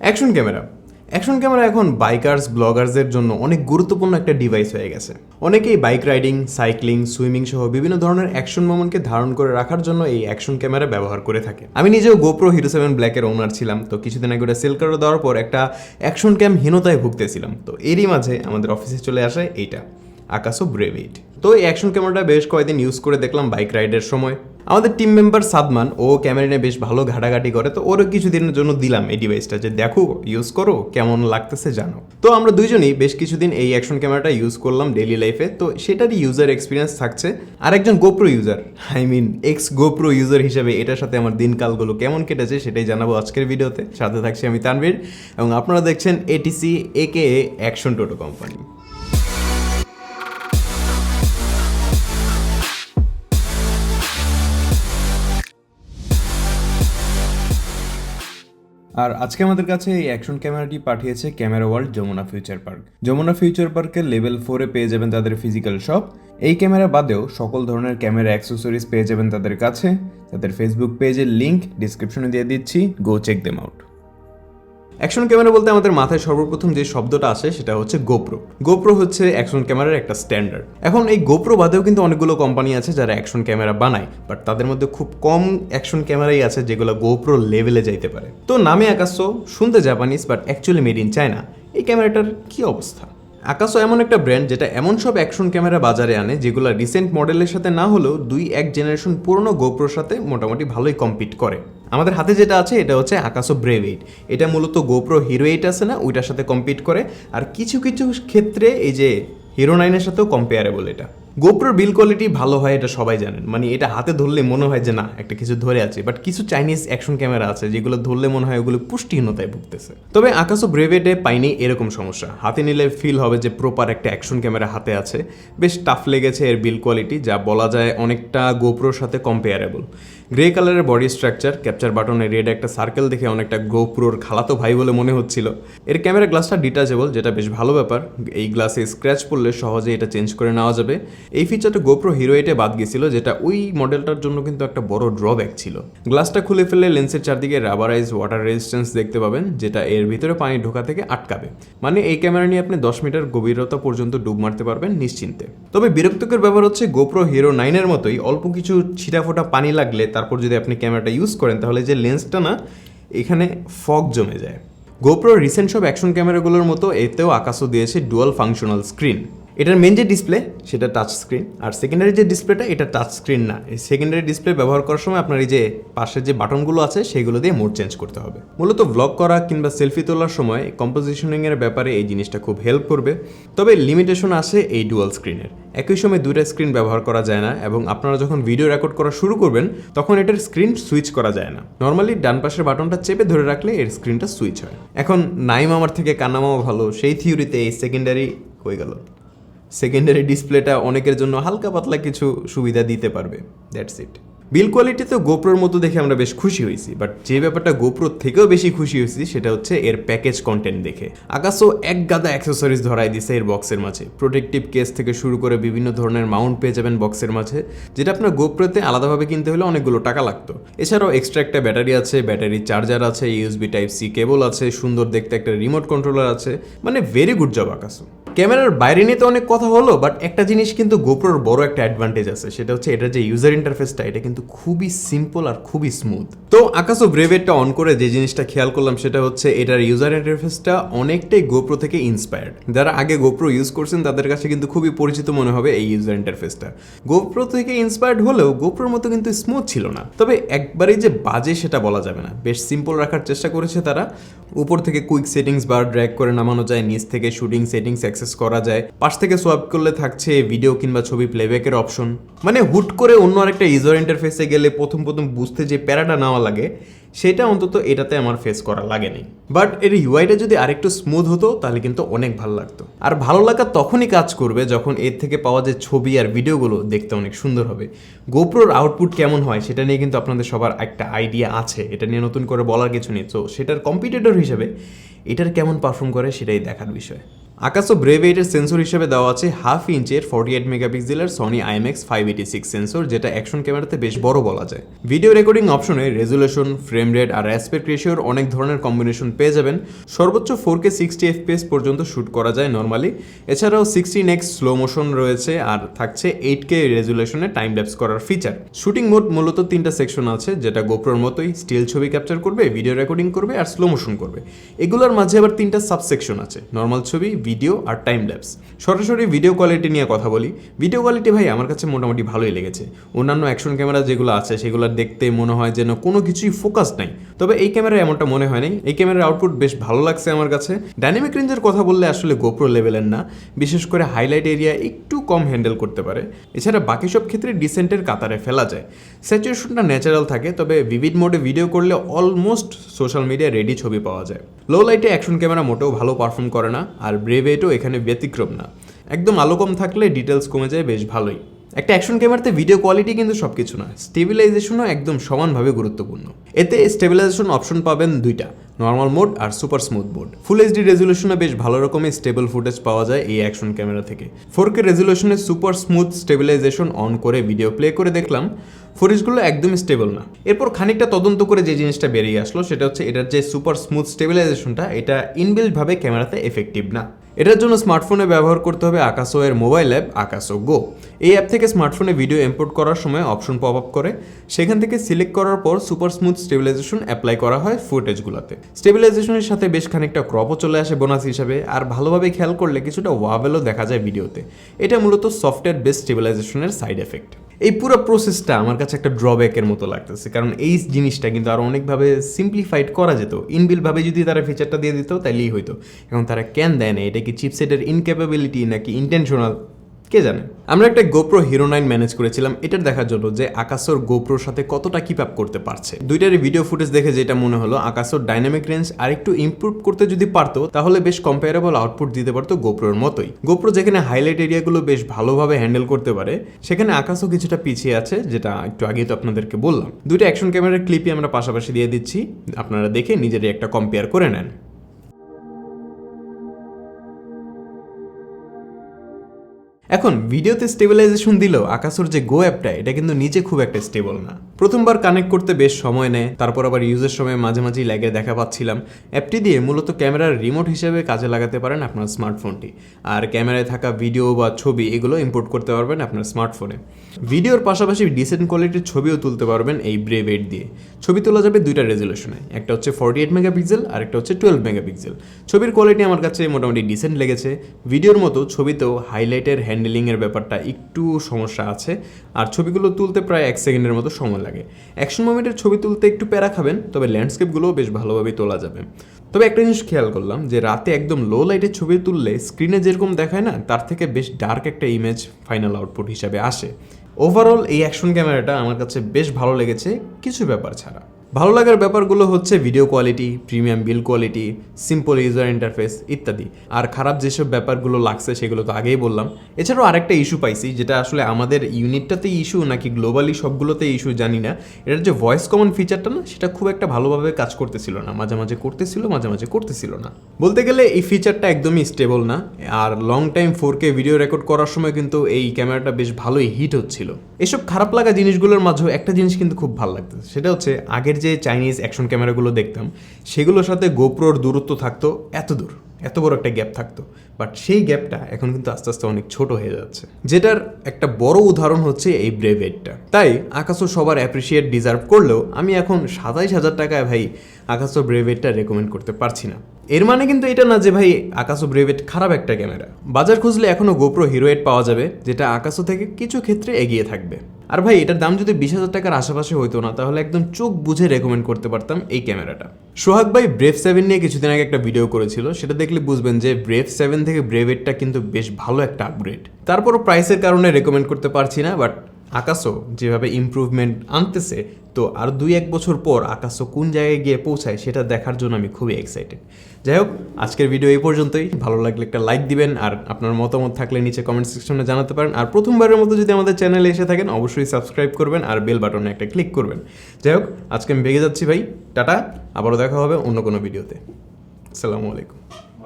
Action camera এখন bikers ব্লগার্সদের জন্য অনেক গুরুত্বপূর্ণ একটা ডিভাইস হয়ে গেছে। অনেকেই বাইক রাইডিং, সাইক্লিং, সুইমিং সহ বিভিন্ন ধরনের অ্যাকশন মোমেন্টকে ধারণ করে রাখার জন্য এই অ্যাকশন ক্যামেরা ব্যবহার করে থাকে। আমি নিজেও GoPro Hero 7 ব্ল্যাকের ওনার ছিলাম, তো কিছুদিন আগে ওটা সেল করে দেওয়ার পর একটা অ্যাকশন ক্যাম হীনতায় ভুগতেছিলাম। তো এরই মাঝে আমাদের অফিসে চলে আসে এইটা Akaso Brave। তো এই অ্যাকশন ক্যামেরাটা বেশ কয়েকদিন ইউজ করে দেখলাম বাইক রাইডের সময়। আমাদের টিম মেম্বার সাদমান ও ক্যামেরা নিয়ে বেশ ভালো ঘাটাঘাটি করে, তো ওরও কিছুদিনের জন্য দিলাম এই ডিভাইসটা যে দেখো, ইউজ করো, কেমন লাগতেছে জানো। তো আমরা দুইজনই বেশ কিছুদিন এই অ্যাকশন ক্যামেরাটা ইউজ করলাম ডেইলি লাইফে, তো সেটারই ইউজার এক্সপিরিয়েন্স থাকছে। আর একজন GoPro user, x GoPro user হিসেবে এটার সাথে আমার দিনকালগুলো কেমন কেটেছে সেটাই জানাবো আজকের ভিডিওতে। সাথে থাকছি আমি তানভীর, এবং আপনারা দেখছেন ATC AKA action toto company. আর আজকে আমাদের কাছে এই অ্যাকশন ক্যামেরাটি পাঠিয়েছে Camera World Jamuna Future Park. Jamuna Future পার্কের লেভেল 4-এ পেয়ে যাবেন তাদের ফিজিক্যাল শপ। এই ক্যামেরা বাদেও সকল ধরনের ক্যামেরা অ্যাক্সেসরিজ পেয়ে যাবেন তাদের কাছে। তাদের ফেসবুক পেজের লিঙ্ক ডিসক্রিপশনে দিয়ে দিচ্ছি, go check them out. Action camera বলতে আমাদের মাথায় সর্বপ্রথম যে শব্দটা আসে সেটা হচ্ছে GoPro হচ্ছে অ্যাকশন ক্যামেরার একটা স্ট্যান্ডার্ড। এখন এই GoPro বাদেও কিন্তু অনেকগুলো কোম্পানি আছে যারা অ্যাকশন ক্যামেরা বানায়, বাট তাদের মধ্যে খুব কম অ্যাকশন ক্যামেরাই আছে যেগুলো GoPro লেভেলে যাইতে পারে। তো নামে আকাশো, শুনতে Japanese, but actually made in China. এই ক্যামেরাটার কি অবস্থা? আকাশো এমন একটা ব্র্যান্ড যেটা এমন সব অ্যাকশন ক্যামেরা বাজারে আনে যেগুলো রিসেন্ট মডেলের সাথে না হলেও 2-1 জেনারেশন পুরনো GoProর সাথে মোটামুটি ভালোই কম্পিট করে। আমাদের হাতে যেটা আছে এটা হচ্ছে Akaso Brave। এটা মূলত GoPro Hero 8 আছে না, ওইটার সাথে কম্পিট করে। আর কিছু কিছু ক্ষেত্রে এই যে Hero 9-এর সাথেও কম্পেয়ারেবল। এটা GoProর বিল কোয়ালিটি ভালো হয়, এটা সবাই জানেন। মানে এটা হাতে ধরলে মনে হয় যে না একটা কিছু ধরে আছে, বাট কিছু চাইনিজ অ্যাকশন ক্যামেরা আছে যেগুলো ধরলে মনে হয় ওগুলো পুষ্টিহীনতায় ভুগতেছে। তবে Akaso Brave পাইনি এরকম সমস্যা। হাতে নিলে ফিল হবে যে প্রপার একটা অ্যাকশন ক্যামেরা হাতে আছে। বেশ টাফ লেগেছে এর বিল কোয়ালিটি, যা বলা যায় অনেকটা GoProর সাথে কম্পেয়ারেবল। গ্রে কালারের বডি স্ট্রাকচার, ক্যাপচার বাটনে রেড একটা সার্কেল দেখে অনেকটা GoProর খালাতো ভাই বলে মনে হচ্ছিল। এর ক্যামেরা গ্লাসটা ডিটাচেবল, যেটা বেশ ভালো ব্যাপার। এই গ্লাসে স্ক্র্যাচ পড়লে সহজে এটা চেঞ্জ করে নেওয়া যাবে। এই ফিচারটা GoPro Hero 8-এ বাদ গেছিল, যেটা ওই মডেলটার জন্য কিন্তু একটা বড় ড্রব্যাক ছিল। গ্লাসটা খুলে ফেললে লেন্সের চারদিকে রাবারাইজ ওয়াটার রেজিস্ট্যান্স দেখতে পাবেন, যেটা এর ভিতরে পানি ঢোকা থেকে আটকাবে। মানে এই ক্যামেরা নিয়ে আপনি 10 মিটার গভীরতা পর্যন্ত ডুব মারতে পারবেন নিশ্চিন্তে। তবে বিরক্তিকর ব্যাপার হচ্ছে GoPro Hero 9-এর মতোই অল্প কিছু ছিটাফোটা পানি লাগলে তারপর যদি আপনি ক্যামেরাটা ইউজ করেন তাহলে যে লেন্সটা না, এখানে ফগ জমে যায়। GoPro রিসেন্ট সব অ্যাকশন ক্যামেরাগুলোর মতো এতেও Akaso দিয়েছে ডুয়াল ফাংশনাল স্ক্রিন। এটার মেন যে ডিসপ্লে সেটা টাচ স্ক্রিন, আর সেকেন্ডারি যে ডিসপ্লেটা এটা টাচ স্ক্রিন না। এই সেকেন্ডারি ডিসপ্লে ব্যবহার করার সময় আপনার এই যে পাশের যে বাটনগুলো আছে সেগুলো দিয়ে মোড চেঞ্জ করতে হবে। মূলত ভ্লগ করা কিংবা সেলফি তোলার সময় কম্পোজিশনিংয়ের ব্যাপারে এই জিনিসটা খুব হেল্প করবে। তবে লিমিটেশন আছে এই ডুয়াল স্ক্রিনের। একই সময় দুইটা স্ক্রিন ব্যবহার করা যায় না, এবং আপনারা যখন ভিডিও রেকর্ড করা শুরু করবেন তখন এটার স্ক্রিন সুইচ করা যায় না। নর্মালি ডান পাশের বাটনটা চেপে ধরে রাখলে এর স্ক্রিনটা সুইচ হয়। এখন নাইম আমার থেকে কান্নামাও ভালো, সেই থিওরিতে এই সেকেন্ডারি হয়ে গেল। সেকেন্ডারি ডিসপ্লেটা অনেকের জন্য হালকা পাতলা কিছু সুবিধা দিতে পারবে, দ্যাটস ইট। বিল কোয়ালিটিতে GoProর মতো দেখে আমরা বেশ খুশি হয়েছি, বাট যে ব্যাপারটা GoPro থেকেও বেশি খুশি হয়েছি সেটা হচ্ছে এর প্যাকেজ কন্টেন্ট দেখে। Akaso এক গাদা অ্যাক্সেসরিজ ধরাই দিছে এর বক্সের মাঝে। প্রোটেক্টিভ কেস থেকে শুরু করে বিভিন্ন ধরনের মাউন্ট পেয়ে যাবেন বক্সের মাঝে, যেটা আপনার GoProতে আলাদাভাবে কিনতে হলে অনেকগুলো টাকা লাগতো। এছাড়াও এক্সট্রা একটা ব্যাটারি আছে, ব্যাটারি চার্জার আছে, USB Type-C কেবল আছে, সুন্দর দেখতে একটা রিমোট কন্ট্রোলার আছে। মানে ভেরি গুড জব Akaso। ক্যামেরার বাইরে নিয়ে তো অনেক কথা হলো, বাট একটা জিনিস কিন্তু GoProর বড় একটা অ্যাডভান্টেজ আছে, সেটা হচ্ছে এটার যে ইউজার ইন্টারফেসটা এটা কিন্তু খুবই সিম্পল আর খুবই স্মুথ। তো Akaso Brave-টা অন করে যে জিনিসটা খেয়াল করলাম সেটা হচ্ছে এটার ইউজার ইন্টারফেসটা অনেকটাই GoPro থেকে ইন্সপায়ার্ড। যারা আগে GoPro ইউজ করছেন তাদের কাছে কিন্তু খুবই পরিচিত মনে হবে এই ইউজার ইন্টারফেসটা। GoPro থেকে ইন্সপায়ার্ড হলেও GoProর মতো কিন্তু স্মুথ ছিল না। তবে একবারেই যে বাজে সেটা বলা যাবে না, বেশ সিম্পল রাখার চেষ্টা করেছে তারা। উপর থেকে কুইক সেটিংস বার ড্র্যাগ করে নামানো যায়, নিচ থেকে শুটিং সেটিংস অ্যাক্সেস করা যায়, পাশ থেকে সোয়াইপ করলে থাকছে ভিডিও কিংবা ছবি প্লেব্যাকের অপশন। মানে হুট করে অন্য আরেকটা ইউজার ইন্টারফেসে গেলে প্রথম বুঝতে যে প্যারাটা নেওয়া লাগে সেটা অন্তত এটাতে আমার ফেস করা লাগেনি। বাট এর ইউআইটা যদি আরেকটু স্মুথ হতো তাহলে কিন্তু অনেক ভালো লাগতো। আর ভালো লাগা তখনই কাজ করবে যখন এর থেকে পাওয়া যে ছবি আর ভিডিওগুলো দেখতে অনেক সুন্দর হবে। GoProর আউটপুট কেমন হয় সেটা নিয়ে কিন্তু আপনাদের সবার একটা আইডিয়া আছে, এটা নিয়ে নতুন করে বলার কিছু নেই। তো সেটার কম্পিটিটর হিসেবে এটার কেমন পারফর্ম করে সেটাই দেখার বিষয়। Akaso Brave এর সেন্সর হিসেবে দেওয়া আছে 1/2 ইঞ্চের 48 মেগাপিক্সেলের Sony IMX586 সেন্সর, যেটা অ্যাকশন ক্যামেরাতে বেশ বড় বলা যায়। ভিডিও রেকর্ডিং অপশনে রেজুলেশন, ফ্রেম রেট আর অ্যাসপেক্ট রেশিওর অনেক ধরনের কম্বিনেশন পেয়ে যাবেন। সর্বোচ্চ 4K 60 FPS পর্যন্ত শ্যুট করা যায় নর্মালি। এছাড়াও 16x স্লো মোশন রয়েছে আর থাকছে 8K রেজুলেশনে টাইম ল্যাপস করার ফিচার। শুটিং মোড মূলত 3টা সেকশন আছে, যেটা গোপ্রোর মতোই স্টিল ছবি ক্যাপচার করবে, ভিডিও রেকর্ডিং করবে আর স্লো মোশন করবে। এগুলোর মাঝে আবার 3টা সাবসেকশন আছে, নর্মাল ছবি, ভিডিও আর টাইম ল্যাপস। সরাসরি ভিডিও কোয়ালিটি নিয়ে কথা বলি। ভিডিও কোয়ালিটি ভাই আমার কাছে মোটামুটি ভালোই লেগেছে। অন্যান্য অ্যাকশন ক্যামেরা যেগুলো আছে সেগুলো দেখতে মনে হয় যেন কোনো কিছুই ফোকাস নাই, তবে এই ক্যামেরায় এমনটা মনে হয় নাই। এই ক্যামেরার আউটপুট বেশ ভালো লাগছে আমার কাছে। ডাইনামিক রেঞ্জের কথা বললে আসলে গোপ্রো লেভেলের না, বিশেষ করে হাইলাইট এরিয়া একটু কম হ্যান্ডেল করতে পারে। এছাড়া বাকি সব ক্ষেত্রে ডিসেন্টের কাতারে ফেলা যায়। স্যাচুরেশনটা ন্যাচারাল থাকে, তবে ভিভিড মোডে ভিডিও করলে অলমোস্ট সোশ্যাল মিডিয়া রেডি ছবি পাওয়া যায়। লো লাইটে অ্যাকশন ক্যামেরা মোটেও ভালো পারফর্ম করে না, আর ব্রেভ এটও এখানে ব্যতিক্রম না। একদম আলো কম থাকলে ডিটেলস কমে যায় বেশ ভালোই। একটা অ্যাকশন ক্যামেরাতে ভিডিও কোয়ালিটি কিন্তু সব কিছু না, স্টেবিলাইজেশনও একদম সমানভাবে গুরুত্বপূর্ণ। এতে স্টেবিলাইজেশন অপশন পাবেন 2টা, নর্মাল মোড আর super smooth mode. Full HD রেজুলেশনে বেশ ভালো রকমের স্টেবল ফুটেজ পাওয়া যায় এই অ্যাকশন ক্যামেরা থেকে। 4K রেজুলেশনে সুপার স্মুথ স্টেবিলাইজেশন অন করে ভিডিও প্লে করে দেখলাম, ফুটেজগুলো একদমই স্টেবল না। এরপর খানিকটা তদন্ত করে যে জিনিসটা বেরিয়ে আসলো সেটা হচ্ছে এটার যে সুপার স্মুথ স্টেবিলাইজেশনটা, এটা ইনবিল্টভাবে ক্যামেরাতে এফেক্টিভ না। এটার জন্য স্মার্টফোনে ব্যবহার করতে হবে আকাসো এর মোবাইল অ্যাপ আকাসো গো। এই অ্যাপ থেকে স্মার্টফোনে ভিডিও ইম্পোর্ট করার সময় অপশন পপ আপ করে, সেখান থেকে সিলেক্ট করার পর সুপার স্মুথ স্টেবিলাইজেশন অ্যাপ্লাই করা হয় ফুটেজগুলোতে। স্টেবিলাইজেশনের সাথে বেশ খানিকটা ক্রপও চলে আসে বোনাস হিসাবে, আর ভালোভাবে খেয়াল করলে কিছুটা ওয়াবেলও দেখা যায় ভিডিওতে। এটা মূলত সফটওয়্যার বেসড স্টেবিলাইজেশনের সাইড এফেক্ট। এই পুরো প্রসেসটা আমার কাছে একটা ড্রব্যাকের মতো লাগতেছে, কারণ এই জিনিসটা কিন্তু আরও অনেকভাবে সিম্পলিফাইড করা যেত। ইনবিল্টভাবে যদি তারা ফিচারটা দিয়ে দিত তাইলেই হইতো। এখন তারা কেন দেয় না? এটা কি চিপসেটের ইনক্যাপাবিলিটি নাকি ইন্টেনশনাল, কে জানে। আমরা একটা গোপ্রো হিরো 9 ম্যানেজ করেছিলাম এটার দেখার জন্য যে আকাসোর গোপ্রোর সাথে কতটা কিপ আপ করতে পারছে। দুইটারই ভিডিও ফুটেজ দেখে যেটা মনে হলো, আকাসোর ডাইনামিক রেঞ্জ আরেকটু ইমপ্রুভ করতে যদি পারতো তাহলে বেশ কম্পারেবল আউটপুট দিতে পারতো গোপ্রোর মতোই। গোপ্রো যেখানে হাইলাইট এরিয়াগুলো বেশ ভালোভাবে হ্যান্ডেল করতে পারে, সেখানে আকাসো কিছুটা পিছিয়ে আছে, যেটা একটু আগেই তো আপনাদেরকে বললাম। দুইটা অ্যাকশন ক্যামেরার ক্লিপই আমরা পাশাপাশি দিয়ে দিচ্ছি, আপনারা দেখে নিজেরই একটা কম্পেয়ার করে নেন। এখন ভিডিওতে স্টেবিলাইজেশন দিলেও আকাসোর যে গো অ্যাপটা, এটা কিন্তু নিচে খুব একটা স্টেবল না। প্রথমবার কানেক্ট করতে বেশ সময় নেয়, তারপর আবার ইউজের সময় মাঝে মাঝেই ল্যাগের দেখা পাচ্ছিলাম। অ্যাপটি দিয়ে মূলত ক্যামেরার রিমোট হিসেবে কাজে লাগাতে পারেন আপনার স্মার্টফোনটি, আর ক্যামেরায় থাকা ভিডিও বা ছবি এগুলো ইম্পোর্ট করতে পারবেন আপনার স্মার্টফোনে। ভিডিওর পাশাপাশি ডিসেন্ট কোয়ালিটির ছবিও তুলতে পারবেন এই ব্রেভ 8 দিয়ে। ছবি তোলা যাবে 2টা রেজুলেশনে, একটা হচ্ছে 48 মেগাপিক্সেল আর একটা হচ্ছে 12 মেগাপিক্সেল। ছবির কোয়ালিটি আমার কাছে মোটামুটি ডিসেন্ট লেগেছে। ভিডিওর মতো ছবিতেও হাইলাইটের হ্যান্ডেলিংয়ের ব্যাপারটা একটু সমস্যা আছে, আর ছবিগুলো তুলতে প্রায় 1 সেকেন্ডের মতো সময় লাগে। অ্যাকশন মোমেন্টের ছবি তুলতে একটু প্যারা খাবেন, তবে ল্যান্ডস্কেপগুলোও বেশ ভালোভাবেই তোলা যাবে। তবে একটা জিনিস খেয়াল করলাম যে রাতে একদম লো লাইটের ছবি তুললে স্ক্রিনে যেরকম দেখায় না, তার থেকে বেশ ডার্ক একটা ইমেজ ফাইনাল আউটপুট হিসাবে আসে। ওভারঅল এই অ্যাকশন ক্যামেরাটা আমার কাছে বেশ ভালো লেগেছে কিছু ব্যাপার ছাড়া। ভালো লাগার ব্যাপারগুলো হচ্ছে ভিডিও কোয়ালিটি, প্রিমিয়াম বিল কোয়ালিটি, সিম্পল ইউজার ইন্টারফেস ইত্যাদি। আর খারাপ যেসব ব্যাপারগুলো লাগছে সেগুলো তো আগেই বললাম। এছাড়াও আরেকটা ইস্যু পাইছি, যেটা আসলে আমাদের ইউনিটটাতেই ইস্যু নাকি গ্লোবালি সবগুলোতেই ইস্যু জানি না। এটার যে ভয়েস কমন ফিচারটা না, সেটা খুব একটা ভালোভাবে কাজ করতেছিল না, মাঝে মাঝে করতেছিল, মাঝে মাঝে করতেছিল না। বলতে গেলে এই ফিচারটা একদমই স্টেবল না। আর long time 4K video record করার সময় কিন্তু এই ক্যামেরাটা বেশ ভালোই হিট হচ্ছিল। এসব খারাপ লাগা জিনিসগুলোর মাঝেও একটা জিনিস কিন্তু খুব ভালো লাগতেছে, সেটা হচ্ছে আগের যে চাইনিজ অ্যাকশন ক্যামেরাগুলো দেখতাম সেগুলোর সাথে গোপ্রোর দূরত্ব থাকতো এত দূর, এত বড় একটা গ্যাপ থাকতো, বাট সেই গ্যাপটা এখন কিন্তু আস্তে আস্তে অনেক ছোট হয়ে যাচ্ছে, যেটার একটা বড় উদাহরণ হচ্ছে এই ব্রেভ 8টা। তাই আকাসো সবার অ্যাপ্রিসিয়েট ডিজার্ভ করলেও আমি এখন 27,000 টাকায় ভাই আকাসো ব্রেভ 8টা রেকমেন্ড করতে পারছি না। এর মানে কিন্তু এটা না যে ভাই আকাসো ব্রেভ 8 খারাপ একটা ক্যামেরা। বাজার খুঁজলে এখনো গোপ্রো হিরো 8 পাওয়া যাবে, যেটা আকাসো থেকে কিছু ক্ষেত্রে এগিয়ে থাকবে। আর ভাই এটার দাম যদি 20,000 টাকার আশেপাশে হইতো না, তাহলে একদম চোখ বুঝে রেকমেন্ড করতে পারতাম এই ক্যামেরাটা। সোহাগ ভাই ব্রেভ 7 নিয়ে কিছুদিন আগে একটা ভিডিও করেছিল, সেটা দেখলে বুঝবেন যে ব্রেভ 7 থেকে ব্রেভ 8টা কিন্তু বেশ ভালো একটা আপগ্রেড। তারপরও প্রাইসের কারণে রেকমেন্ড করতে পারছি না, বাট আকাসো যেভাবে ইমপ্রুভমেন্ট আনতেছে, তো আর 2-1 বছর পর আকাসো কোন জায়গায় গিয়ে পৌঁছায় সেটা দেখার জন্য আমি খুবই এক্সাইটেড। যাই হোক, আজকের ভিডিও এই পর্যন্তই। ভালো লাগলে একটা লাইক দিবেন, আর আপনার মতামত থাকলে নিচে কমেন্ট সেকশনে জানাতে পারেন। আর প্রথমবারের মতো যদি আমাদের চ্যানেলে এসে থাকেন অবশ্যই সাবস্ক্রাইব করবেন আর বেল বাটনে একটা ক্লিক করবেন। যাই হোক, আজকে আমি ভেগে যাচ্ছি ভাই, টাটা, আবারও দেখা হবে অন্য কোনো ভিডিওতে। আসসালামু আলাইকুম।